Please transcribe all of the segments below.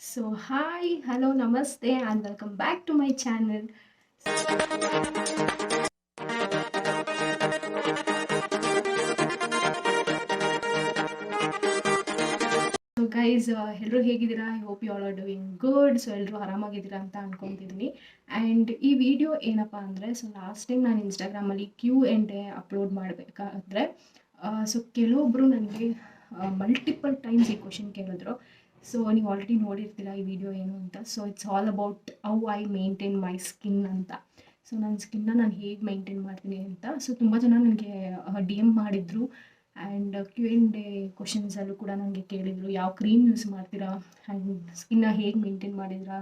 So, hi, hello, namaste, and welcome back to my channel. So guys ಎಲ್ಲರೂ ಹೇಗಿದ್ದೀರಾ? I hope you all are doing good. So ಎಲ್ಲರೂ ಆರಾಮಾಗಿದ್ದೀರಾ ಅಂತ ಅನ್ಕೊತಿದ್ದೀನಿ. And ಈ video ಏನಪ್ಪ ಅಂದರೆ, ಸೊ ಲಾಸ್ಟ್ ಟೈಮ್ ನಾನು ಇನ್ಸ್ಟಾಗ್ರಾಮಲ್ಲಿ Q&A ಅಪ್ಲೋಡ್ ಮಾಡಬೇಕಾದ್ರೆ ಸೊ ಕೆಲವೊಬ್ಬರು ನನಗೆ ಮಲ್ಟಿಪಲ್ ಟೈಮ್ಸ್ ಈ ಕ್ವಶನ್ ಕೇಳಿದ್ರು. ಸೊ ನೀವು ಆಲ್ರೆಡಿ ನೋಡಿರ್ತೀರ ಈ ವಿಡಿಯೋ ಏನು ಅಂತ. So it's all about how I maintain my skin ಅಂತ. ಸೊ ನನ್ನ ಸ್ಕಿನ್ನ ನಾನು ಹೇಗೆ ಮೇಂಟೈನ್ ಮಾಡ್ತೀನಿ ಅಂತ. ಸೊ ತುಂಬ ಜನ ನನಗೆ DM ಮಾಡಿದರು. ಆ್ಯಂಡ್ Q&A ಕ್ವಶನ್ಸಲ್ಲೂ ಕೂಡ ನನಗೆ ಕೇಳಿದರು, ಯಾವ ಕ್ರೀಮ್ ಯೂಸ್ ಮಾಡ್ತೀರಾ ಆ್ಯಂಡ್ ಸ್ಕಿನ್ನ ಹೇಗೆ ಮೇಂಟೈನ್ ಮಾಡಿದ್ರಾ.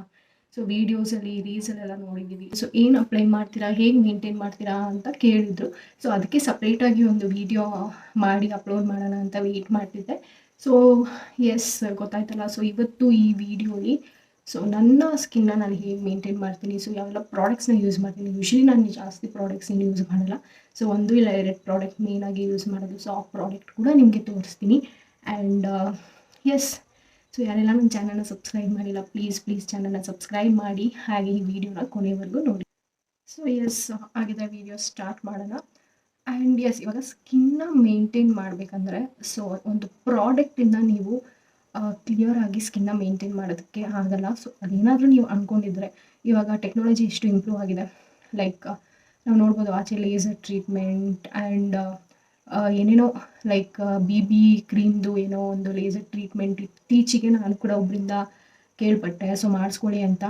ಸೊ ವೀಡಿಯೋಸಲ್ಲಿ ರೀಲ್ಸಲ್ಲೆಲ್ಲ ನೋಡಿದ್ದೀವಿ. ಸೊ ಏನು ಅಪ್ಲೈ ಮಾಡ್ತೀರಾ, ಹೇಗೆ ಮೇಂಟೈನ್ ಮಾಡ್ತೀರಾ ಅಂತ ಕೇಳಿದರು. ಸೊ ಅದಕ್ಕೆ ಸಪ್ರೇಟಾಗಿ ಒಂದು ವಿಡಿಯೋ ಮಾಡಿ ಅಪ್ಲೋಡ್ ಮಾಡೋಣ ಅಂತ ವೆಯ್ಟ್ ಮಾಡ್ತಿದ್ದೆ. ಸೊ ಎಸ್, ಗೊತ್ತಾಯ್ತಲ್ಲ. ಸೊ ಇವತ್ತು ಈ ವಿಡಿಯೋಲಿ ಸೊ ನನ್ನ ಸ್ಕಿನ್ನ ನಾನು ಹೇಗೆ ಮೇಂಟೈನ್ ಮಾಡ್ತೀನಿ, ಸೊ ಯಾವೆಲ್ಲ ಪ್ರಾಡಕ್ಟ್ಸ್ನ ಯೂಸ್ ಮಾಡ್ತೀನಿ. ಯೂಶ್ವಲಿ ನಾನು ಜಾಸ್ತಿ ಪ್ರಾಡಕ್ಟ್ಸ್ನ ಯೂಸ್ ಮಾಡಲ್ಲ. ಸೊ ಒಂದು ಇಲ್ಲ ಎರಡು ಪ್ರಾಡಕ್ಟ್ ಮೇಯ್ನಾಗಿ ಯೂಸ್ ಮಾಡೋದು. ಸೊ ಆ ಪ್ರಾಡಕ್ಟ್ ಕೂಡ ನಿಮಗೆ ತೋರಿಸ್ತೀನಿ. ಆ್ಯಂಡ್ ಎಸ್, ಸೊ ಯಾರೆಲ್ಲ ನನ್ನ ಚಾನಲ್ನ ಸಬ್ಸ್ಕ್ರೈಬ್ ಮಾಡಿಲ್ಲ, ಪ್ಲೀಸ್ ಚಾನಲ್ನ ಸಬ್ಸ್ಕ್ರೈಬ್ ಮಾಡಿ, ಹಾಗೆ ಈ ವಿಡಿಯೋನ ಕೊನೆವರೆಗೂ ನೋಡಿ. ಸೊ ಎಸ್, ಆಗಿದೆ, ವಿಡಿಯೋ ಸ್ಟಾರ್ಟ್ ಮಾಡೋಣ. ಆ್ಯಂಡ್ ಎಸ್, ಇವಾಗ ಸ್ಕಿನ್ನ ಮೇಂಟೈನ್ ಮಾಡಬೇಕಂದ್ರೆ ಸೊ ಒಂದು ಪ್ರಾಡಕ್ಟಿಂದ ನೀವು ಕ್ಲಿಯರಾಗಿ ಸ್ಕಿನ್ನ ಮೇಂಟೈನ್ ಮಾಡೋದಕ್ಕೆ ಆಗಲ್ಲ. ಸೊ ಅದೇನಾದರೂ ನೀವು ಅಂದ್ಕೊಂಡಿದ್ರೆ, ಇವಾಗ ಟೆಕ್ನಾಲಜಿ ಎಷ್ಟು ಇಂಪ್ರೂವ್ ಆಗಿದೆ. ಲೈಕ್ ನಾವು ನೋಡ್ಬೋದು ಆಚೆ ಲೇಸರ್ ಟ್ರೀಟ್ಮೆಂಟ್ ಆ್ಯಂಡ್ ಏನೇನೋ ಲೈಕ್ BB ಕ್ರೀಮ್ದು ಏನೋ ಒಂದು ಲೇಸರ್ ಟ್ರೀಟ್ಮೆಂಟ್ ಇತ್ತೀಚೆಗೆ ನಾನು ಕೂಡ ಒಬ್ಬರಿಂದ ಕೇಳ್ಪಟ್ಟೆ. ಸೊ ಮಾಡಿಸ್ಕೊಳ್ಳಿ ಅಂತ.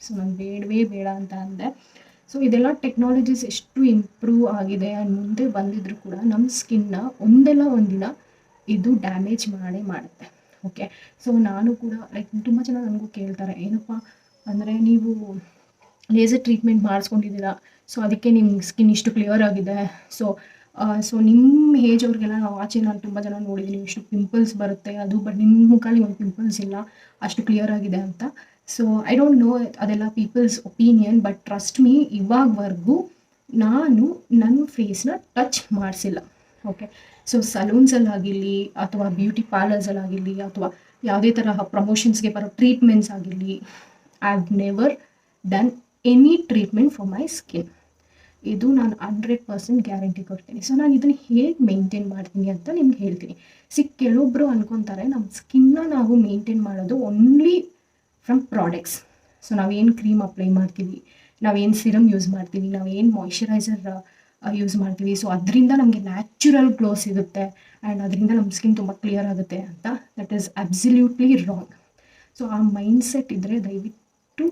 ಸೊ ನಾನು ಬೇಡವೇ ಬೇಡ ಅಂತ ಅಂದೆ. ಸೊ ಇದೆಲ್ಲ ಟೆಕ್ನಾಲಜೀಸ್ ಎಷ್ಟು ಇಂಪ್ರೂವ್ ಆಗಿದೆ ಆ್ಯಂಡ್ ಮುಂದೆ ಬಂದಿದ್ರು ಕೂಡ ನಮ್ಮ ಸ್ಕಿನ್ನ ಒಂದಲ್ಲ ಒಂದಿನ ಇದು ಡ್ಯಾಮೇಜ್ ಮಾಡೇ ಮಾಡುತ್ತೆ. ಓಕೆ, ಸೊ ನಾನು ಕೂಡ ಲೈಕ್ ತುಂಬ ಜನ ನನಗೂ ಕೇಳ್ತಾರೆ, ಏನಪ್ಪ ಅಂದರೆ ನೀವು ಲೇಸರ್ ಟ್ರೀಟ್ಮೆಂಟ್ ಮಾಡಿಸ್ಕೊಂಡಿದ್ದೀರಾ, ಸೊ ಅದಕ್ಕೆ ನಿಮ್ಮ ಸ್ಕಿನ್ ಇಷ್ಟು ಕ್ಲಿಯರ್ ಆಗಿದೆ. ಸೊ ನಿಮ್ಮ ಏಜ್ ಅವ್ರಿಗೆಲ್ಲ ನಾವು ಆಚೆ ನಾನು ತುಂಬ ಜನ ನೋಡಿದ್ದೀನಿ, ಇಷ್ಟು ಪಿಂಪಲ್ಸ್ ಬರುತ್ತೆ ಅದು, ಬಟ್ ನಿಮ್ಮ ಮುಖದಲ್ಲಿ ಒಂದು ಪಿಂಪಲ್ಸ್ ಇಲ್ಲ, ಅಷ್ಟು ಕ್ಲಿಯರ್ ಆಗಿದೆ ಅಂತ. ಸೊ ಐ ಡೋಂಟ್ ನೋ, ಅದೆಲ್ಲ people's opinion. But trust me, ಇವಾಗವರೆಗೂ ನಾನು ನನ್ನ ಫೇಸ್ನ ಟಚ್ ಮಾಡಿಸಿಲ್ಲ. ಓಕೆ, ಸೊ ಸಲೂನ್ಸಲ್ಲಾಗಿರಲಿ ಅಥವಾ ಬ್ಯೂಟಿ ಪಾರ್ಲರ್ಸಲ್ಲಾಗಿರಲಿ ಅಥವಾ ಯಾವುದೇ ತರಹ ಪ್ರಮೋಷನ್ಸ್ಗೆ ಬರೋ ಟ್ರೀಟ್ಮೆಂಟ್ಸ್ ಆಗಿರಲಿ, I have never done any treatment for my skin. ಇದು ನಾನು 100% ಗ್ಯಾರಂಟಿ ಕೊಡ್ತೀನಿ. ಸೊ ನಾನು ಇದನ್ನು ಹೇಗೆ ಮೇಂಟೈನ್ ಮಾಡ್ತೀನಿ ಅಂತ ನಿಮ್ಗೆ ಹೇಳ್ತೀನಿ. ಕೆಲವೊಬ್ಬರು ಅನ್ಕೊತಾರೆ ನಮ್ಮ ಸ್ಕಿನ್ನ ನಾವು ಮೇಂಟೈನ್ ಮಾಡೋದು ಓನ್ಲಿ ಫ್ರಮ್ ಪ್ರಾಡಕ್ಟ್ಸ್. ಸೊ ನಾವೇನು ಕ್ರೀಮ್ ಅಪ್ಲೈ ಮಾಡ್ತೀವಿ, ನಾವೇನು ಸಿರಮ್ ಯೂಸ್ ಮಾಡ್ತೀವಿ, ನಾವೇನು ಮಾಯ್ಶ್ಚರೈಸರ್ ಯೂಸ್ ಮಾಡ್ತೀವಿ, ಸೊ ಅದರಿಂದ ನಮಗೆ ನ್ಯಾಚುರಲ್ ಗ್ಲೋ ಸಿಗುತ್ತೆ ಆ್ಯಂಡ್ ಅದರಿಂದ ನಮ್ಮ ಸ್ಕಿನ್ ತುಂಬ ಕ್ಲಿಯರ್ ಆಗುತ್ತೆ ಅಂತ. That is absolutely wrong. So ಆ ಮೈಂಡ್ಸೆಟ್ ಇದ್ದರೆ ದಯವಿಟ್ಟು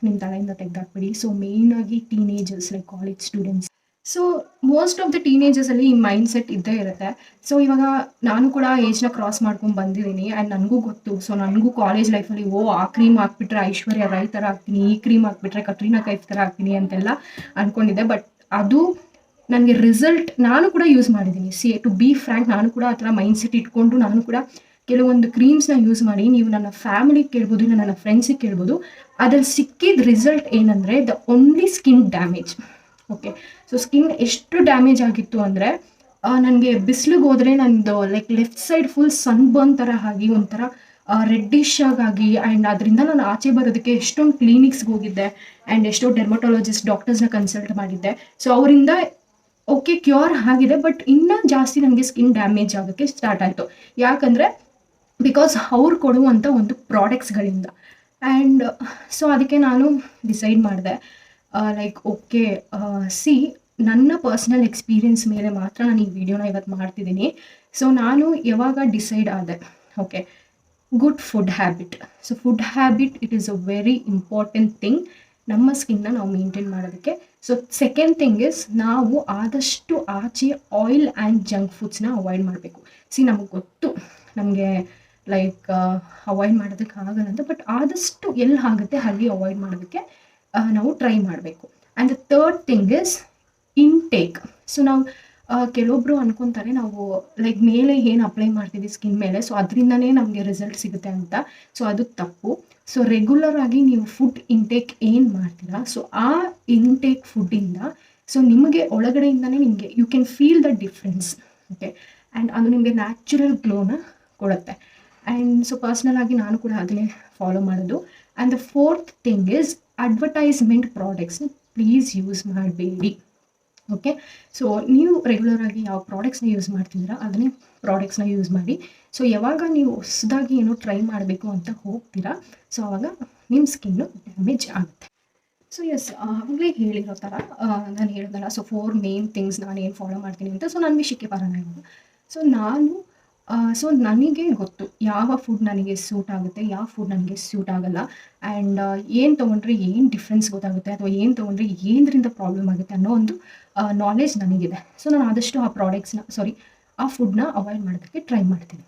ನಿಮ್ಮ ತಲೆಯಿಂದ ತೆಗೆದಾಕ್ಬಿಡಿ. ಸೊ ಮೇಯ್ನಾಗಿ teenagers like college students, so most of the ಟೀನೇಜರ್ಸಲ್ಲಿ ಈ ಮೈಂಡ್ಸೆಟ್ ಇದ್ದೇ ಇರುತ್ತೆ. ಸೊ ಇವಾಗ ನಾನು ಕೂಡ ಏಜ್ನ ಕ್ರಾಸ್ ಮಾಡ್ಕೊಂಡು ಬಂದಿದ್ದೀನಿ ಆ್ಯಂಡ್ ನನಗೂ ಗೊತ್ತು. ಸೊ ನನಗೂ ಕಾಲೇಜ್ ಲೈಫಲ್ಲಿ ಆ ಕ್ರೀಮ್ ಹಾಕ್ಬಿಟ್ರೆ ಐಶ್ವರ್ಯ ರೈ ಥರ ಆಗ್ತೀನಿ, ಈ ಕ್ರೀಮ್ ಹಾಕ್ಬಿಟ್ರೆ ಕಟ್ರೀನಾ ಕೈಫ್ ಥರ ಆಗ್ತೀನಿ ಅಂತೆಲ್ಲ ಅಂದ್ಕೊಂಡಿದ್ದೆ. ಬಟ್ ಅದು ನನಗೆ ರಿಸಲ್ಟ್ ನಾನು ಕೂಡ ಯೂಸ್ ಮಾಡಿದ್ದೀನಿ. ಟು ಬಿ ಫ್ರ್ಯಾಂಕ್, ನಾನು ಕೂಡ ಆ ಥರ ಮೈಂಡ್ಸೆಟ್ ಇಟ್ಕೊಂಡು ನಾನು ಕೂಡ ಕೆಲವೊಂದು ಕ್ರೀಮ್ಸ್ನ ಯೂಸ್ ಮಾಡಿ, ನೀವು ನನ್ನ ಫ್ಯಾಮಿಲಿಗೆ ಕೇಳ್ಬೋದು, ಇಲ್ಲ ನನ್ನ ಫ್ರೆಂಡ್ಸಿಗೆ ಕೇಳ್ಬೋದು, ಅದ್ರಲ್ಲಿ ಸಿಕ್ಕಿದ ರಿಸಲ್ಟ್ ಏನಂದರೆ the only skin damage. Okay, so skin ಎಷ್ಟು ಡ್ಯಾಮೇಜ್ ಆಗಿತ್ತು ಅಂದರೆ ನನಗೆ ಬಿಸಿಲಿಗೆ ಹೋದರೆ ನಂದು like left side full sunburn ಥರ ಆಗಿ ಒಂಥರ ರೆಡ್ಡಿಶ್ ಆಗಿ, ಆ್ಯಂಡ್ ಅದರಿಂದ ನಾನು ಆಚೆ ಬರೋದಕ್ಕೆ ಎಷ್ಟೊಂದು ಕ್ಲಿನಿಕ್ಸ್ಗೆ ಹೋಗಿದ್ದೆ ಆ್ಯಂಡ್ ಎಷ್ಟೋ ಡೆರ್ಮಟೊಲಜಿಸ್ಟ್ ಡಾಕ್ಟರ್ಸ್ನ ಕನ್ಸಲ್ಟ್ ಮಾಡಿದ್ದೆ. ಸೊ ಅವರಿಂದ ಓಕೆ ಕ್ಯೂರ್ ಆಗಿದೆ, ಬಟ್ ಇನ್ನೂ ಜಾಸ್ತಿ ನನಗೆ ಸ್ಕಿನ್ ಡ್ಯಾಮೇಜ್ ಆಗೋಕ್ಕೆ ಸ್ಟಾರ್ಟ್ ಆಯಿತು. ಯಾಕಂದರೆ ಬಿಕಾಸ್ ಅವ್ರು ಕೊಡುವಂಥ ಒಂದು ಪ್ರಾಡಕ್ಟ್ಸ್ಗಳಿಂದ. ಆ್ಯಂಡ್ ಸೊ ಅದಕ್ಕೆ ನಾನು ಡಿಸೈಡ್ ಮಾಡಿದೆ, ಲೈಕ್ ಓಕೆ, ನನ್ನ ಪರ್ಸ್ನಲ್ ಎಕ್ಸ್ಪೀರಿಯನ್ಸ್ ಮೇಲೆ ಮಾತ್ರ ನಾನು ಈ ವಿಡಿಯೋನ ಇವತ್ತು ಮಾಡ್ತಿದ್ದೀನಿ. ಸೊ ನಾನು ಯಾವಾಗ ಡಿಸೈಡ್ ಆದೆ, okay, good food habit. So food habit it is a very important thing ನಮ್ಮ ಸ್ಕಿನ್ನ ನಾವು ಮೇಂಟೈನ್ ಮಾಡೋದಕ್ಕೆ. ಸೊ ಸೆಕೆಂಡ್ ಥಿಂಗ್ ಇಸ್, ನಾವು ಆದಷ್ಟು ಆಚೆ ಆಯಿಲ್ ಆ್ಯಂಡ್ ಜಂಕ್ ಫುಡ್ಸ್ನ ಅವಾಯ್ಡ್ ಮಾಡಬೇಕು. ನಮಗೆ ಗೊತ್ತು, ನಮಗೆ ಲೈಕ್ ಅವಾಯ್ಡ್ ಮಾಡೋದಕ್ಕೆ ಆಗಲ್ಲ ಅಂತ, ಬಟ್ ಆದಷ್ಟು ಎಲ್ಲಿ ಆಗುತ್ತೆ ಅಲ್ಲಿ ಅವಾಯ್ಡ್ ಮಾಡೋದಕ್ಕೆ ನಾವು ಟ್ರೈ ಮಾಡಬೇಕು. And the third thing is intake. So ನಾವು ಕೆಲವೊಬ್ಬರು ಅನ್ಕೊತಾರೆ ನಾವು ಲೈಕ್ ಮೇಲೆ ಏನು ಅಪ್ಲೈ ಮಾಡ್ತೀವಿ ಸ್ಕಿನ್ ಮೇಲೆ, ಸೊ ಅದರಿಂದನೇ ನಮಗೆ ರಿಸಲ್ಟ್ ಸಿಗುತ್ತೆ ಅಂತ. ಸೊ ಅದು ತಪ್ಪು. ಸೊ ರೆಗ್ಯುಲರ್ ಆಗಿ ನೀವು ಫುಡ್ ಇಂಟೇಕ್ ಏನು ಮಾಡ್ತೀರಾ, ಸೊ ಆ ಇಂಟೇಕ್ ಫುಡ್ಡಿಂದ ಸೊ ನಿಮಗೆ ಒಳಗಡೆಯಿಂದನೇ ನಿಮಗೆ you can feel the difference. Okay, and ಅದು ನಿಮಗೆ ನ್ಯಾಚುರಲ್ ಗ್ಲೋನ ಕೊಡುತ್ತೆ. ಆ್ಯಂಡ್ ಸೊ ಪರ್ಸ್ನಲ್ ಆಗಿ ನಾನು ಕೂಡ ಅದನ್ನೇ ಫಾಲೋ ಮಾಡೋದು. And the fourth thing is advertisement ಪ್ರಾಡಕ್ಟ್ಸ್ನ ಪ್ಲೀಸ್ ಯೂಸ್ ಮಾಡಬೇಡಿ. ಓಕೆ, ಸೊ ನೀವು ರೆಗ್ಯುಲರ್ ಆಗಿ ಯಾವ ಪ್ರಾಡಕ್ಟ್ಸ್ನ ಯೂಸ್ ಮಾಡ್ತಿದ್ದೀರಾ ಅದನ್ನೇ ಪ್ರಾಡಕ್ಟ್ಸ್ನ ಯೂಸ್ ಮಾಡಿ. ಸೊ ಯಾವಾಗ ನೀವು ಹೊಸದಾಗಿ ಏನೋ ಟ್ರೈ ಮಾಡಬೇಕು ಅಂತ ಹೋಗ್ತೀರಾ, ಸೊ ಆವಾಗ ನಿಮ್ಮ ಸ್ಕಿನ್ನು ಡ್ಯಾಮೇಜ್ ಆಗುತ್ತೆ. ಸೊ ಎಸ್, ಆವಾಗಲೇ ಹೇಳಿರೋ ಥರ ನಾನು ಹೇಳಿದ್ನಲ್ಲ, ಸೊ 4 ಮೇನ್ ಥಿಂಗ್ಸ್ ನಾನು ಏನು ಫಾಲೋ ಮಾಡ್ತೀನಿ ಅಂತ. ಸೊ ನನ್ನ ವಿಷಯಕ್ಕೆ ಬರೋಣ ಇವಾಗ. ಸೊ ನಾನು ಸೊ ನನಗೆ ಗೊತ್ತು ಯಾವ ಫುಡ್ ನನಗೆ ಸೂಟ್ ಆಗುತ್ತೆ, ಯಾವ ಫುಡ್ ನನಗೆ ಸೂಟ್ ಆಗಲ್ಲ, ಆ್ಯಂಡ್ ಏನು ತೊಗೊಂಡ್ರೆ ಏನು ಡಿಫ್ರೆನ್ಸ್ ಗೊತ್ತಾಗುತ್ತೆ, ಅಥವಾ ಏನು ತೊಗೊಂಡ್ರೆ ಏನರಿಂದ ಪ್ರಾಬ್ಲಮ್ ಆಗುತ್ತೆ ಅನ್ನೋ ಒಂದು ನಾಲೆಜ್ ನನಗಿದೆ. ಸೊ ನಾನು ಆದಷ್ಟು ಆ ಪ್ರಾಡಕ್ಟ್ಸ್ನ ಆ ಫುಡ್ನ ಅವಾಯ್ಡ್ ಮಾಡೋದಕ್ಕೆ ಟ್ರೈ ಮಾಡ್ತೀನಿ.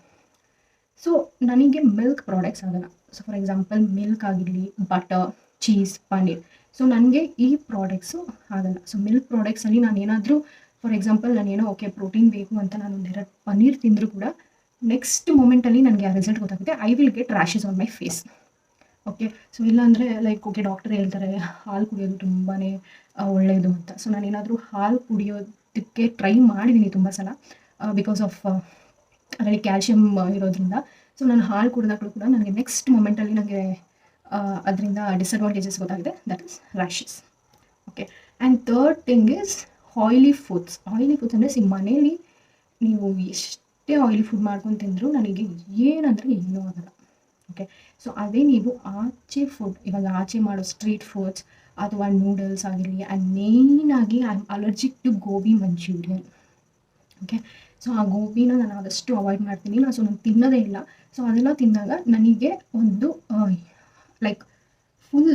ಸೊ ನನಗೆ ಮಿಲ್ಕ್ ಪ್ರಾಡಕ್ಟ್ಸ್ ಆಗಲ್ಲ. ಸೊ ಫಾರ್ ಎಕ್ಸಾಂಪಲ್ ಮಿಲ್ಕ್ ಆಗಿರಲಿ, ಬಟರ್, ಚೀಸ್, ಪನ್ನೀರ್, ಸೊ ನನಗೆ ಈ ಪ್ರಾಡಕ್ಟ್ಸು ಆಗಲ್ಲ. ಸೊ ಮಿಲ್ಕ್ ಪ್ರಾಡಕ್ಟ್ಸಲ್ಲಿ ನಾನು ಏನಾದರೂ ಫಾರ್ ಎಕ್ಸಾಂಪಲ್ ನಾನೇನೋ ಓಕೆ ಪ್ರೋಟೀನ್ ಬೇಕು ಅಂತ ನಾನು ಒಂದೆರಡು ಪನ್ನೀರ್ ತಿಂದರೂ ಕೂಡ ನೆಕ್ಸ್ಟ್ ಮೂಮೆಂಟಲ್ಲಿ ನನಗೆ ಆ ರಿಸಲ್ಟ್ ಗೊತ್ತಾಗುತ್ತೆ, I will get rashes on my face. Okay, so ಇಲ್ಲಾಂದರೆ ಲೈಕ್ ಓಕೆ ಡಾಕ್ಟರ್ ಹೇಳ್ತಾರೆ ಹಾಲು ಕುಡಿಯೋದು ತುಂಬಾ ಒಳ್ಳೆಯದು ಅಂತ. ಸೊ ನಾನೇನಾದರೂ ಹಾಲು ಕುಡಿಯೋದಕ್ಕೆ ಟ್ರೈ ಮಾಡಿದ್ದೀನಿ ತುಂಬ ಸಲ, ಬಿಕಾಸ್ ಆಫ್ ಅದರಲ್ಲಿ ಕ್ಯಾಲ್ಶಿಯಮ್ ಇರೋದ್ರಿಂದ. ಸೊ ನಾನು ಹಾಲು ಕುಡಿದಾಗಲೂ ಕೂಡ ನನಗೆ ನೆಕ್ಸ್ಟ್ ಮೂಮೆಂಟಲ್ಲಿ ನನಗೆ ಅದರಿಂದ ಡಿಸಡ್ವಾಂಟೇಜಸ್ ಗೊತ್ತಾಗಿದೆ, that is rashes. Okay, and third thing is oily foods. Oily foods ಅಂದರೆ ಮನೇಲಿ ನೀವು ಎಷ್ಟೇ ಆಯಿಲಿ ಫುಡ್ ಮಾಡ್ಕೊಂಡು ತಿಂದರೂ ನನಗೆ ಏನಂದರೆ ಏನೂ ಆಗಲ್ಲ. ಓಕೆ, ಸೊ ಅದೇ ನೀವು ಆಚೆ ಫುಡ್, ಇವಾಗ ಆಚೆ ಮಾಡೋ ಸ್ಟ್ರೀಟ್ ಫುಡ್ಸ್ ಅಥವಾ ನೂಡಲ್ಸ್ ಆಗಿರಲಿ, ಆ್ಯಂಡ್ ಮೇಯ್ನಾಗಿ I am allergic to gobi manchurian. Okay, so ಆ ಗೋಬಿನ ನಾನು ಆದಷ್ಟು ಅವಾಯ್ಡ್ ಮಾಡ್ತೀನಿ. ನಾನು ತಿನ್ನೋದೇ ಇಲ್ಲ. ಸೊ ಅದೆಲ್ಲ ತಿಂದಾಗ ನನಗೆ ಒಂದು ಲೈಕ್ ಫುಲ್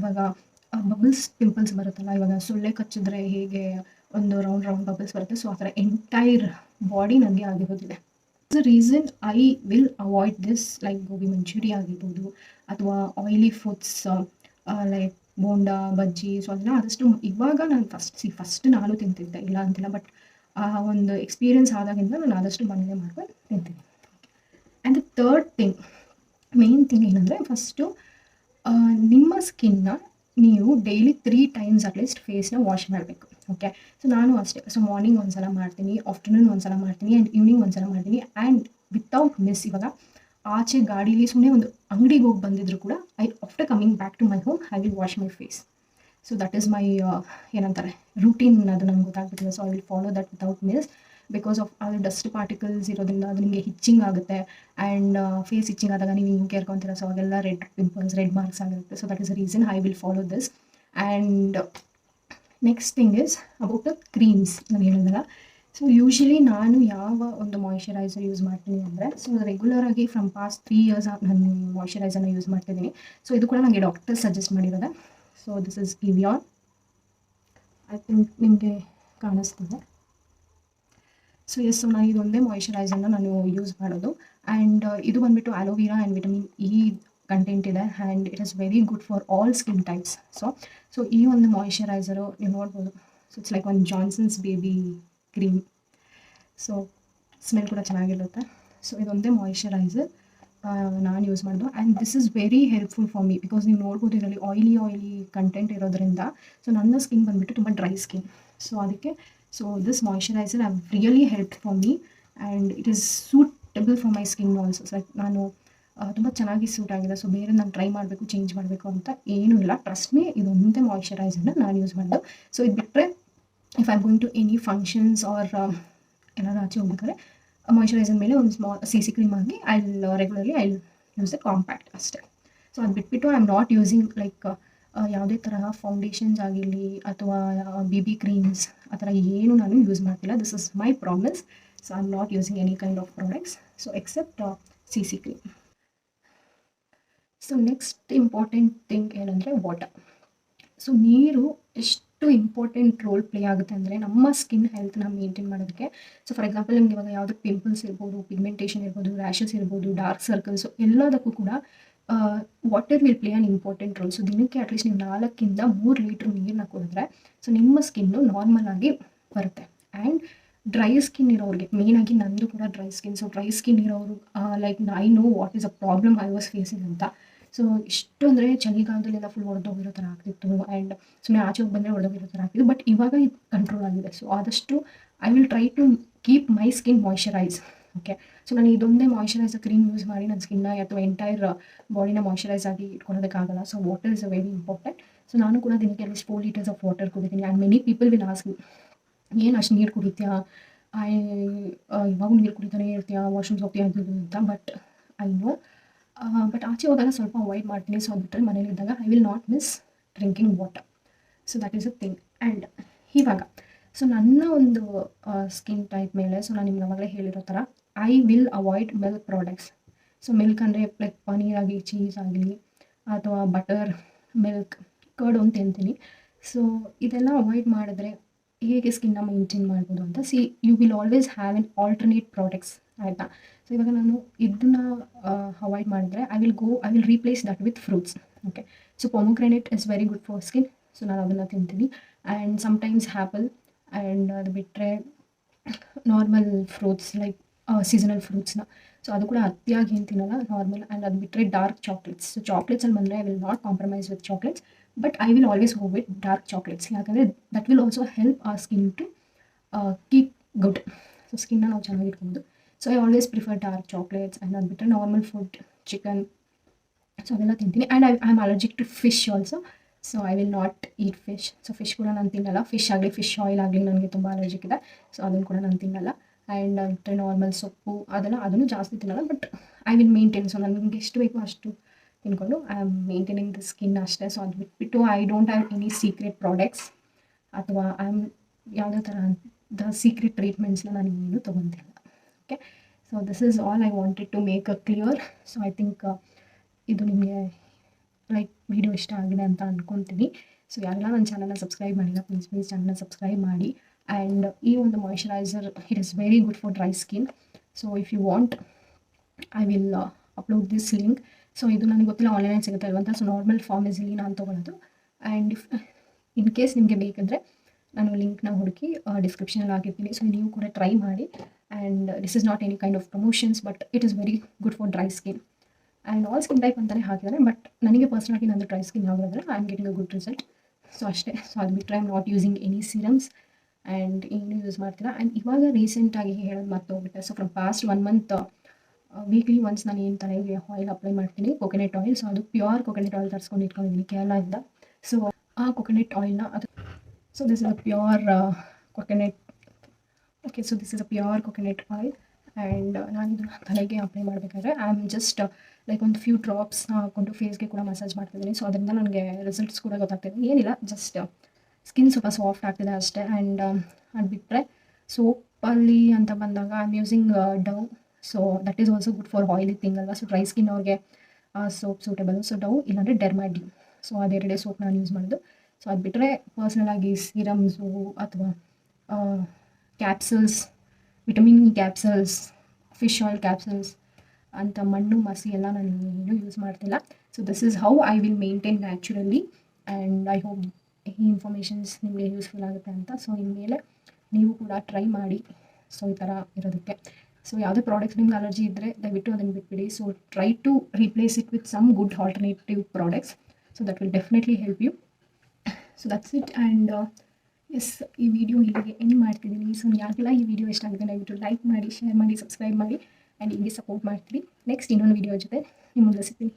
ಇವಾಗ ಬಬಲ್ಸ್ ಪಿಂಪಲ್ಸ್ ಬರುತ್ತಲ್ಲ, ಇವಾಗ ಸೊಳ್ಳೆ ಕಚ್ಚಿದ್ರೆ ಹೇಗೆ ಒಂದು ರೌಂಡ್ ಬಬಲ್ಸ್ ಬರುತ್ತೆ, ಸೊ ಆ ಥರ ಎಂಟೈರ್ ಬಾಡಿ ನನಗೆ ಆಗಿರೋದಿದೆ. The reason I will avoid this, like gobi manchuri ಆಗಿರ್ಬೋದು ಅಥವಾ oily foods like bonda, bajji. So ಅದನ್ನ ಆದಷ್ಟು ಇವಾಗ ನಾನು ಫಸ್ಟ್ ನಾನು ತಿಂತಿದ್ದೆ, ಇಲ್ಲ ಅಂತಿಲ್ಲ, ಬಟ್ ಆ ಒಂದು ಎಕ್ಸ್ಪೀರಿಯನ್ಸ್ ಆದಾಗಿಂದ ನಾನು ಆದಷ್ಟು ಮನೇಲೆ ಮಾಡ್ಕೊಂಡು ತಿಂತೀನಿ. And the third thing, main thing ಏನಂದರೆ ಫಸ್ಟು ನಿಮ್ಮ ಸ್ಕಿನ್ನ ನೀವು ಡೈಲಿ 3 times ಅಟ್ಲೀಸ್ಟ್ ಫೇಸ್ನ ವಾಶ್ ಮಾಡಬೇಕು. ಓಕೆ, ಸೊ ನಾನು ಅಷ್ಟೇ. ಸೊ ಮಾರ್ನಿಂಗ್ ಒಂದ್ಸಲ ಮಾಡ್ತೀನಿ, ಆಫ್ಟರ್ನೂನ್ ಒಂದ್ಸಲ ಮಾಡ್ತೀನಿ, ಆ್ಯಂಡ್ ಈವ್ನಿಂಗ್ ಒಂದ್ಸಲ ಮಾಡ್ತೀನಿ. ಆ್ಯಂಡ್ ವಿತೌಟ್ ಮಿಸ್ ಇವಾಗ ಆಚೆ ಗಾಡೀಲಿ ಸುಮ್ಮನೆ ಒಂದು ಅಂಗಡಿಗೆ ಹೋಗಿ ಬಂದಿದ್ರು ಕೂಡ after coming back to my home I will wash my face. So that is my ಏನಂತಾರೆ ರೂಟೀನ್, ಅದು ನಂಗೆ ಗೊತ್ತಾಗ್ಬಿಟ್ಟಿದೆ. So I will follow that without miss, because of ಅದು ಡಸ್ಟ್ ಪಾರ್ಟಿಕಲ್ಸ್ ಇರೋದ್ರಿಂದ ಅದು ನಿಮಗೆ ಹಿಚ್ಚಿಂಗ್ ಆಗುತ್ತೆ. ಆ್ಯಂಡ್ ಫೇಸ್ ಹಿಚ್ಚಿಂಗ್ ಆದಾಗ ನೀವು ಹಿಂಗೆ ಕೇರ್ಕೊತೀರ, ಸೊ ಅವೆಲ್ಲ ರೆಡ್ ಪಿಂಪಲ್ಸ್, ರೆಡ್ ಮಾರ್ಕ್ಸ್ ಆಗಿರುತ್ತೆ. So that is the reason I will follow this. And next thing is about the creams. ನಾನು ಹೇಳಿದಲ್ಲ, ಸೊ ಯೂಶ್ವಲಿ ನಾನು ಯಾವ ಒಂದು ಮಾಯಿಶ್ಚರೈಸರ್ ಯೂಸ್ ಮಾಡ್ತೀನಿ ಅಂದರೆ, ಸೊ ರೆಗ್ಯುಲರ್ ಆಗಿ ಫ್ರಮ್ ಪಾಸ್ಟ್ 3 years ನಾನು ಮಾಯಿಶ್ಚರೈಸರ್ನ ಯೂಸ್ ಮಾಡ್ತಿದ್ದೀನಿ. ಸೊ ಇದು ಕೂಡ ನನಗೆ ಡಾಕ್ಟರ್ ಸಜೆಸ್ಟ್ ಮಾಡಿರೋದೆ. So this is Evion. I think ನಿಮಗೆ ಕಾಣಿಸ್ತದೆ. ಸೊ ಎಸ್, ಸೊ ನಾನು ಇದೊಂದೇ ಮಾಯಿಶ್ಚರೈಸರ್ನ ನಾನು ಯೂಸ್ ಮಾಡೋದು. ಆ್ಯಂಡ್ ಇದು ಬಂದುಬಿಟ್ಟು aloe vera and vitamin E content ಇದೆ, and it is very good for all skin types. So ಈ ಒಂದು ಮಾಯಿಶ್ಚರೈಸರು ನೀವು ನೋಡ್ಬೋದು. ಸೊ ಇಟ್ಸ್ ಲೈಕ್ ಒಂದು Johnson's baby cream. So smell ಕೂಡ ಚೆನ್ನಾಗಿರುತ್ತೆ. ಸೊ ಇದೊಂದೇ ಮಾಯಿಶ್ಚರೈಸರ್ ನಾನು ಯೂಸ್ ಮಾಡೋದು. And this is very helpful for me, because ನೀವು ನೋಡ್ಬೋದು ಇದರಲ್ಲಿ ಆಯಿಲಿ ಕಂಟೆಂಟ್ ಇರೋದ್ರಿಂದ. ಸೊ ನನ್ನ ಸ್ಕಿನ್ ಬಂದುಬಿಟ್ಟು ತುಂಬ ಡ್ರೈ ಸ್ಕಿನ್. ಸೊ ಅದಕ್ಕೆ this moisturiser have really help for me, and it is suitable for my skin also. Like ನಾನು ತುಂಬ ಚೆನ್ನಾಗಿ ಸೂಟ್ ಆಗಿದೆ. ಸೊ ಬೇರೆ ನಾನು ಟ್ರೈ ಮಾಡಬೇಕು, ಚೇಂಜ್ ಮಾಡಬೇಕು ಅಂತ ಏನೂ ಇಲ್ಲ. ಟ್ರಸ್ಟ್ ಮೀ, ಇದೊಂದೇ ಮಾಯಿಶ್ಚರೈಸರ್ನ ನಾನು ಯೂಸ್ ಮಾಡೋದು. ಸೊ ಇದು ಬಿಟ್ಟರೆ if I am going to any functions or ಏನಾದ್ರು ಆಚೆ ಹೋಗ್ಬೇಕಾದ್ರೆ ಮಾಯಿಶ್ಚರೈಸರ್ ಮೇಲೆ ಒಂದು ಸ್ಮಾಲ್ CC ಕ್ರೀಮ್ ಆಗಿ regularly I use the compact ಅಷ್ಟೇ. ಸೊ ಅದು ಬಿಟ್ಬಿಟ್ಟು I am not using like ಯಾವುದೇ ತರಹ ಫೌಂಡೇಶನ್ಸ್ ಆಗಿರಲಿ ಅಥವಾ BB ಕ್ರೀಮ್ಸ್ ಆ ಥರ ಏನು ನಾನು ಯೂಸ್ ಮಾಡ್ತಿಲ್ಲ. This is my promise. So I am not using any kind of products, so accept CC cream. So next important thing ಏನಂದರೆ ವಾಟರ್. ಸೊ ನೀರು ಎಷ್ಟು ಇಂಪಾರ್ಟೆಂಟ್ ರೋಲ್ ಪ್ಲೇ ಆಗುತ್ತೆ ಅಂದರೆ ನಮ್ಮ ಸ್ಕಿನ್ ಹೆಲ್ತ್ನ ಮೇಂಟೈನ್ ಮಾಡೋದಕ್ಕೆ. ಸೊ ಫಾರ್ ಎಕ್ಸಾಂಪಲ್ ನಿಮ್ಗೆ ಇವಾಗ ಯಾವುದೇ ಪಿಂಪಲ್ಸ್ ಇರ್ಬೋದು, ಪಿಗ್ಮೆಂಟೇಷನ್ ಇರ್ಬೋದು, ರ್ಯಾಷಸ್ ಇರ್ಬೋದು, ಡಾರ್ಕ್ ಸರ್ಕಲ್ಸು, ಎಲ್ಲದಕ್ಕೂ ಕೂಡ water will play on important role. So ದಿನಕ್ಕೆ ಅಟ್ಲೀಸ್ಟ್ ನೀವು 4 ಇಂದ 3 ಲೀಟ್ರ್ ನೀರನ್ನ ಕುಡಿದ್ರೆ ಸೊ ನಿಮ್ಮ ಸ್ಕಿನ್ನು ನಾರ್ಮಲ್ ಆಗಿ ಬರುತ್ತೆ. ಆ್ಯಂಡ್ ಡ್ರೈ ಸ್ಕಿನ್ ಇರೋರಿಗೆ, ಮೇಯ್ನಾಗಿ ನಂದು ಕೂಡ dry skin. So dry skin ಇರೋರು like I know what is a problem I was facing ಅಂತ. ಸೊ ಇಷ್ಟು ಅಂದರೆ ಚಳಿಗಾಲದಲ್ಲೆಲ್ಲ ಫುಲ್ ಹೊಡೆದೋಗಿರೋ ಥರ ಆಗ್ತಿತ್ತು, ಆ್ಯಂಡ್ ಸುಮ್ಮನೆ ಆಚೆ ಹೋಗಿ ಬಂದರೆ ಹೊಡೆದೋಗಿರೋ ಥರ ಆಗ್ತಿತ್ತು. ಬಟ್ ಇವಾಗ ಇದು ಕಂಟ್ರೋಲ್ ಆಗಿದೆ. ಸೊ ಆದಷ್ಟು I will try to keep my skin moisturise. Okay. So ನಾನು ಇದೊಂದೇ ಮಾಯ್ಶ್ಚರೈಸರ್ ಕ್ರೀಮ್ ಯೂಸ್ ಮಾಡಿ ನನ್ನ ಸ್ಕಿನ್ನ ಅಥವಾ ಎಂಟೈರ್ ಬಾಡಿನ ಮಾಯ್ಶ್ಚರೈಸ್ ಆಗಿ ಇಟ್ಕೊಳ್ಳೋದಕ್ಕಾಗಲ್ಲ. So water is a very important. So ನಾನು ಕೂಡ ದಿನಕ್ಕೆ ಅಟ್ಲೀಸ್ಟ್ 4 ಲೀಟರ್ಸ್ ಆಫ್ ವಾಟರ್ ಕುಡಿತೀನಿ. And many people will ask me, ಏನು ಅಷ್ಟು ನೀರು ಕುಡಿತೀಯಾ, ಇವಾಗ ನೀರು ಕುಡಿತಾನೆ ಇರ್ತೀಯಾ, ವಾಶ್ರೂಮ್ಸ್ ಹೋಗ್ತೀಯಾ ಅಂತ. ಬಟ್ ಐ ನೋ, ಬಟ್ ಆಚೆ ಹೋದಾಗ ಸ್ವಲ್ಪ ಅವಾಯ್ಡ್ ಮಾಡ್ತೀನಿ. ಸೊ ಅದು ಬಿಟ್ಟರೆ ಮನೇಲಿದ್ದಾಗ I will not miss drinking water. So that is a thing. And ಇವಾಗ ಸೊ ನನ್ನ ಒಂದು ಸ್ಕಿನ್ ಟೈಪ್ ಮೇಲೆ, ಸೊ ನಾನು ನಿಮ್ಗೆ ಅವಾಗಲೇ ಹೇಳಿರೋ ಥರ I will avoid milk products. So milk ಅಂದರೆ ಲೈಕ್ ಪನೀರ್ ಆಗಲಿ, ಚೀಸ್ ಆಗಲಿ, ಅಥವಾ ಬಟರ್, ಮಿಲ್ಕ್, ಕರ್ಡ್ ಅಂತ ತಿಂತೀನಿ. ಸೊ ಇದೆಲ್ಲ ಅವಾಯ್ಡ್ ಮಾಡಿದ್ರೆ ಹೇಗೆ ಸ್ಕಿನ್ನ ಮೇಂಟೈನ್ ಮಾಡ್ಬೋದು ಅಂತ. You will always have an alternate products, ಆಯಿತಾ. ಸೊ ಇವಾಗ ನಾನು ಇದನ್ನ ಅವಾಯ್ಡ್ ಮಾಡಿದ್ರೆ I will replace that with fruits. Okay. So pomegranate is very good for skin. So ನಾನು ಅದನ್ನು ತಿಂತೀನಿ. And sometimes apple. ಆ್ಯಂಡ್ ಅದು ಬಿಟ್ಟರೆ ನಾರ್ಮಲ್ ಫ್ರೂಟ್ಸ್ ಲೈಕ್ ಸೀಸನಲ್ ಫ್ರೂಟ್ಸ್ನ. ಸೊ ಅದು ಕೂಡ ಅತಿಯಾಗಿ ಏನು ತಿನ್ನಲ್ಲ, ನಾರ್ಮಲ್. ಆ್ಯಂಡ್ ಅದು ಬಿಟ್ಟರೆ ಡಾರ್ಕ್ ಚಾಕ್ಲೇಟ್ಸ್. ಸೊ ಚಾಕ್ಲೇಟ್ಸಲ್ಲಿ ಬಂದರೆ I will not compromise with chocolates, but I will always go with dark chocolates. ಯಾಕಂದರೆ that will also help our skin to keep good. So ಸ್ಕಿನ್ನ ನಾವು ಚೆನ್ನಾಗಿಟ್ಕೊಂಡು. So I always prefer dark chocolates. And ಅದು ಬಿಟ್ಟರೆ normal food, chicken, so ಅದೆಲ್ಲ ತಿಂತೀನಿ. And I am allergic to fish also. So I will not eat fish. So fish ಕೂಡ ನಾನು ತಿನ್ನಲ್ಲ. ಫಿಶ್ ಆಗಲಿ, ಫಿಶ್ ಆಯಿಲ್ ಆಗಲಿ ನನಗೆ ತುಂಬ ಅಲರ್ಜಿಕ್ ಇದೆ. ಸೊ ಅದನ್ನು ಕೂಡ ನಾನು ತಿನ್ನಲ್ಲ. ಆ್ಯಂಡ್ ಬಿಟ್ಟರೆ ನಾರ್ಮಲ್ ಸೊಪ್ಪು ಅದನ್ನು ಜಾಸ್ತಿ ತಿನ್ನಲ್ಲ. But I will maintain. So ನನಗೆ ಎಷ್ಟು ಬೇಕೋ ಅಷ್ಟು ತಿನ್ಕೊಂಡು I am maintaining the skin ಅಷ್ಟೇ. ಸೊ ಅದು ಬಿಟ್ಬಿಟ್ಟು I don't have any secret products, ಅಥವಾ ಐ ಆಮ್ ಯಾವುದೇ ಥರದ ಸೀಕ್ರೆಟ್ ಟ್ರೀಟ್ಮೆಂಟ್ಸ್ನ ನಾನು ಇನ್ನೂ ತೊಗೊತಿಲ್ಲ. Okay. So this is all I wanted to make a clear. So I think ಇದು ನಿಮಗೆ ಲೈಕ್ ವಿಡಿಯೋ ಇಷ್ಟ ಆಗಿದೆ ಅಂತ ಅಂದ್ಕೊತೀನಿ. ಸೊ ಯಾರೆಲ್ಲ ನನ್ನ ಚಾನಲ್ನ ಸಬ್ಸ್ಕ್ರೈಬ್ ಮಾಡಿಲ್ಲ, ಪ್ಲೀಸ್ ಚಾನಲ್ನ ಸಬ್ಸ್ಕ್ರೈಬ್ ಮಾಡಿ. ಆ್ಯಂಡ್ ಈ ಒಂದು moisturiser it is very good for dry skin. So if you want I will upload this link. So ಇದು ನನಗೆ ಗೊತ್ತಿಲ್ಲ ಆನ್ಲೈನಲ್ಲಿ ಸಿಗುತ್ತೆ ಅಲ್ವಂತ. ಸೊ ನಾರ್ಮಲ್ ಫಾರ್ಮೇಸಲ್ಲಿ ನಾನು ತೊಗೊಳ್ಳೋದು. ಆ್ಯಂಡ್ ಇನ್ ಕೇಸ್ ನಿಮಗೆ ಬೇಕಂದರೆ ನಾನು ಲಿಂಕ್ನ ಹುಡುಕಿ ಡಿಸ್ಕ್ರಿಪ್ಷನಲ್ಲಿ ಹಾಕಿರ್ತೀನಿ. ಸೊ ನೀವು ಕೂಡ ಟ್ರೈ ಮಾಡಿ. And this is not any kind of promotions, but it is very good for dry skin. And all skin type ಅಂತಲೇ ಹಾಕಿದ್ದಾರೆ. ಬಟ್ ನನಗೆ ಪರ್ಸ್ನಲಾಗಿ ನಂದು ಡ್ರೈ ಸ್ಕಿನ್ ಆಗಿರೋದ್ರೆ I am getting a good result. So ಅಷ್ಟೇ. So ಅದು ಬಿಟ್ಟರೆ I am not using any serums and ಏನು ಯೂಸ್ ಮಾಡ್ತಿಲ್ಲ. ಆ್ಯಂಡ್ ಇವಾಗ ರೀಸೆಂಟಾಗಿ ಹೇಳೋದು ಮರ್ತೋಗ್ಬಿಟ್ಟೆ. So from past 1 month weekly once ನಾನು ಏನು ತಲೆಗೆ ಆಯಿಲ್ ಅಪ್ಲೈ ಮಾಡ್ತೀನಿ, ಕೊಕೊನೆಟ್ ಆಯಿಲ್. ಸೊ ಅದು ಪ್ಯೂರ್ ಕೊಕೊನೆಟ್ ಆಯಿಲ್ ತರಿಸ್ಕೊಂಡು ಇಟ್ಕೊಂಡಿದ್ದೀನಿ ಕೇರಳದಿಂದ. ಸೊ ಆ ಕೊಕೊನೆಟ್ ಆಯಿಲ್ನ so this is a pure coconut. Okay. So this is a pure coconut oil. And ನಾನು ಇದನ್ನು ತಲೆಗೆ ಅಪ್ಲೈ ಮಾಡಬೇಕಾದ್ರೆ ಐ ಆಮ್ ಜಸ್ಟ್ ಲೈಕ್ ಒಂದು ಫ್ಯೂ ಡ್ರಾಪ್ಸ್ನ ಹಾಕ್ಕೊಂಡು ಫೇಸ್ಗೆ ಕೂಡ ಮಸಾಜ್ ಮಾಡ್ತಿದ್ದೀನಿ. ಸೊ ಅದರಿಂದ ನನಗೆ ರಿಸಲ್ಟ್ಸ್ ಕೂಡ ಗೊತ್ತಾಗ್ತಿದೆ. ಏನಿಲ್ಲ, ಜಸ್ಟ್ ಸ್ಕಿನ್ ಸ್ವಲ್ಪ ಸಾಫ್ಟ್ ಆಗ್ತಿದೆ ಅಷ್ಟೇ. ಆ್ಯಂಡ್ ಅದು ಬಿಟ್ಟರೆ ಸೋಪಲ್ಲಿ ಅಂತ ಬಂದಾಗ I am using Dove. So that is also good for oily thing ಅಲ್ವಾ. ಸೊ ಡ್ರೈ ಸ್ಕಿನ್ ಅವ್ರಿಗೆ ಸೋಪ್ ಸೂಟೇಬಲ್. ಸೊ ಡವ್ ಇಲ್ಲಾಂದರೆ ಡೆರ್ಮಾಡಿ. ಸೊ ಅದೆರಡೇ ಸೋಪ್ ನಾನು ಯೂಸ್ ಮಾಡೋದು. ಸೊ ಅದು ಬಿಟ್ಟರೆ ಪರ್ಸ್ನಲಾಗಿ ಸೀರಮ್ಸು ಅಥವಾ capsules, vitamin E capsules, fish oil capsules ಅಂತ ಮಣ್ಣು ಮಸಿ ಎಲ್ಲ ನಾನು ಏನೂ ಯೂಸ್ ಮಾಡ್ತಿಲ್ಲ. So this is how I will maintain naturally. And I hope ಈ ಇನ್ಫಾರ್ಮೇಷನ್ಸ್ ನಿಮಗೆ ಯೂಸ್ಫುಲ್ ಆಗುತ್ತೆ ಅಂತ. ಸೊ ಇನ್ಮೇಲೆ ನೀವು ಕೂಡ ಟ್ರೈ ಮಾಡಿ ಸೊ ಈ ಥರ ಇರೋದಕ್ಕೆ. ಸೊ ಯಾವುದೇ ಪ್ರಾಡಕ್ಟ್ಸ್ ನಿಮ್ಗೆ ಅಲರ್ಜಿ ಇದ್ದರೆ ದಯವಿಟ್ಟು ಅದನ್ನು ಬಿಟ್ಬಿಡಿ. So try to replace it with some good alternative products. So that will definitely help you. So that's it. And yes, ಈ ವಿಡಿಯೋ ಇಲ್ಲಿಗೆ ಎಂಡ್ ಮಾಡ್ತಿದ್ದೀನಿ. ಸೊ ಯಾರಿಗೆಲ್ಲ ಈ ವಿಡಿಯೋ ಇಷ್ಟ ಆಗಿದೆ ದಯವಿಟ್ಟು ಲೈಕ್ ಮಾಡಿ, ಶೇರ್ ಮಾಡಿ, ಸಬ್ಸ್ಕ್ರೈಬ್ ಮಾಡಿ. ಆ್ಯಂಡ್ ಹೀಗೆ ಸಪೋರ್ಟ್ ಮಾಡ್ತೀವಿ. ನೆಕ್ಸ್ಟ್ ಇನ್ನೊಂದು ವಿಡಿಯೋ ಜೊತೆ ನಿಮ್ಮ ಮುಂದೆ ಸಿಗ್ತೀನಿ.